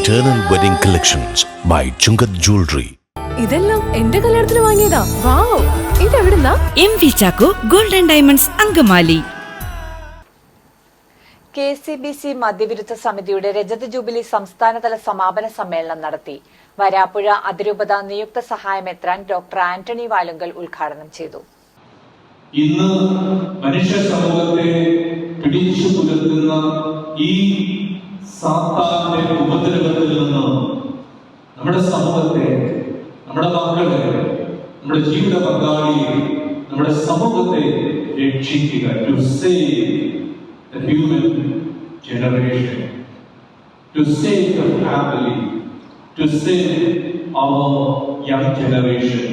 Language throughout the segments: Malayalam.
Eternal Wedding Collections by Chungat Jewelry. ഇതെല്ലാം എന്റെ കല്യാണത്തിന് വാങ്ങിയതാ. വാവ്, ഇതെവിടുന്നാ? MV Chacko golden diamonds Angamaly. KCBC മദ്യവിരുദ്ധ സമിതിയുടെ രജത ജൂബിലി സംസ്ഥാനതല സമാപന സമ്മേളനം നടത്തി. വരാപ്പുഴ അതിരൂപത നിയുക്ത സഹായമെത്രാൻ ഡോക്ടർ ആന്റണി വാലുങ്കൽ ഉദ്ഘാടനം ചെയ്തു. ഇന്ന് മനുഷ്യ സമൂഹത്തെ പിടിച്ചു പുലർത്തുന്ന ഈ സാത്താന്റെ ഉപദ്രവത്തിൽ നിന്ന് നമ്മുടെ സമൂഹത്തെ, നമ്മുടെ മക്കളെ, നമ്മുടെ ജീവിത പങ്കാളിയെ, നമ്മുടെ സമൂഹത്തെ രക്ഷിക്കുക. To save the human generation, to save the family, to save our young generation.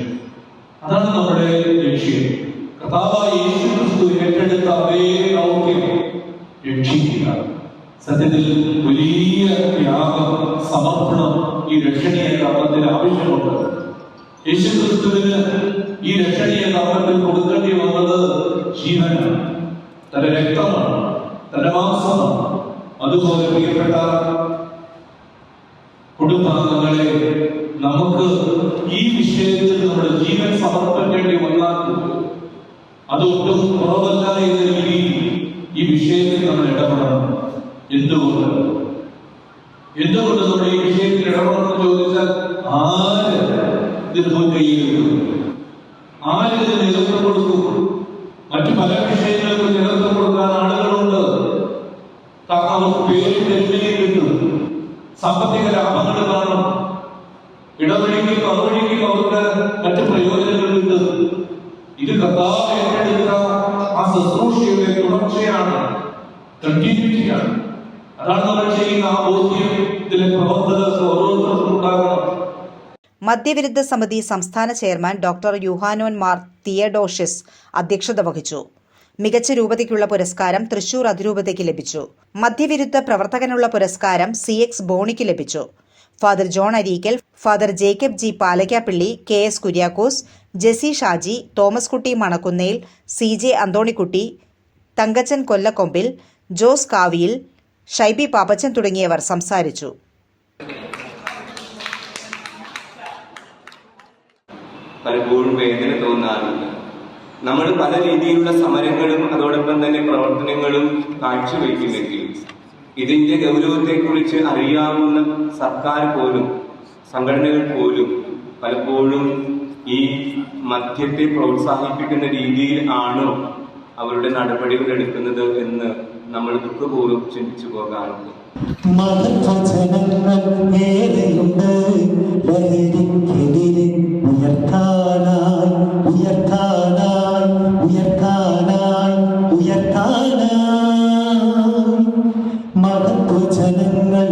അതാണ് നമ്മുടെ ലക്ഷ്യം. കർത്താവായ യേശു ക്രിസ്തു ഏറ്റെടുത്ത അതേ ദൗത്യം രക്ഷിക്കുക. സത്യത്തിൽ വലിയ ത്യാഗം, സമർപ്പണം ഈ രക്ഷണീയ കർമ്മത്തിന് ആവശ്യമുണ്ട്. യേശു ക്രിസ്തുവിന് ഈ രക്ഷണീയ കർമ്മത്തിൽ കൊടുക്കേണ്ടി വന്നത് ജീവനാണ്, തന്റെ രക്തമാണ്, തന്റെ മാംസമാണ്. അതുപോലെ പ്രിയപ്പെട്ട കുടുംബാംഗങ്ങളെ, നമുക്ക് ഈ വിഷയത്തിൽ നമ്മുടെ ജീവൻ സമർപ്പിക്കേണ്ടി വന്നാൽ അതൊട്ടും കുറവല്ല എന്ന രീതിയിൽ ഈ വിഷയത്തിൽ നമ്മൾ ഇടപെടണം. എന്തുകൊണ്ട് നമ്മൾ ഈ വിഷയത്തിൽ ഇടപെടണമെന്ന് ചോദിച്ചാൽ ആര് ഇത് കയ്യിലെടുക്കും? ആര് ഇത് നേതൃത്വം കൊടുക്കും? മറ്റു പല വിഷയങ്ങൾക്ക് നേതൃത്വം കൊടുക്കാൻ ആളുകളുണ്ട്. കാരണം അവർക്ക് പേരും നെല്ലിയും കിട്ടും, സാമ്പത്തിക ലാഭങ്ങൾ കാണും, ഇടവഴിക്കും മറുവഴിക്കും അവർക്ക് മറ്റു പ്രയോജനങ്ങൾ കിട്ടും. ഇത് കർത്താവ് ഏറ്റെടുത്ത ആ ശുശ്രൂഷയുടെ തുടർച്ചയാണ്, കണ്ടിന്യൂറ്റിയാണ്. അതാണ് നമ്മൾ ചെയ്യുന്ന ആ ബോധ്യം ഇതിലെ പ്രവർത്തകർക്ക് ഓരോരുത്തർക്കും ഉണ്ടാകണം. മദ്യവിരുദ്ധ സമിതി സംസ്ഥാന chairman doctor Yuhanon Mar Theodosius അധ്യക്ഷത വഹിച്ചു. മികച്ച രൂപതയ്ക്കുള്ള പുരസ്കാരം തൃശൂർ അതിരൂപതയ്ക്ക് ലഭിച്ചു. മദ്യവിരുദ്ധ പ്രവർത്തകനുള്ള പുരസ്കാരം CX ബോണിക്ക് ലഭിച്ചു. Father John Areekal, father Jacob G Palakkappally, KS Kuriakose, Jessy Shaji, Thomas Kutty Manakkunnel, CJ Anthonykutty, Thankachan Kollakombil, Jose Kaviyil, Shaibi Pappachan തുടങ്ങിയവർ സംസാരിച്ചു. പലപ്പോഴും വേദന തോന്നാറുണ്ട്. നമ്മൾ പല രീതിയിലുള്ള സമരങ്ങളും അതോടൊപ്പം തന്നെ പ്രവർത്തനങ്ങളും കാഴ്ചവെക്കുമെങ്കിൽ ഇതിന്റെ ഗൗരവത്തെക്കുറിച്ച് അറിയാവുന്ന സർക്കാർ പോലും, സംഘടനകൾ പോലും പലപ്പോഴും ഈ മദ്യത്തെ പ്രോത്സാഹിപ്പിക്കുന്ന രീതിയിൽ ആണോ അവരുടെ നടപടികൾ എടുക്കുന്നത് എന്ന് നമ്മൾ ദുഃഖപൂർവ്വം ചിന്തിച്ചു പോകാറുണ്ട്. ജനങ്ങൾ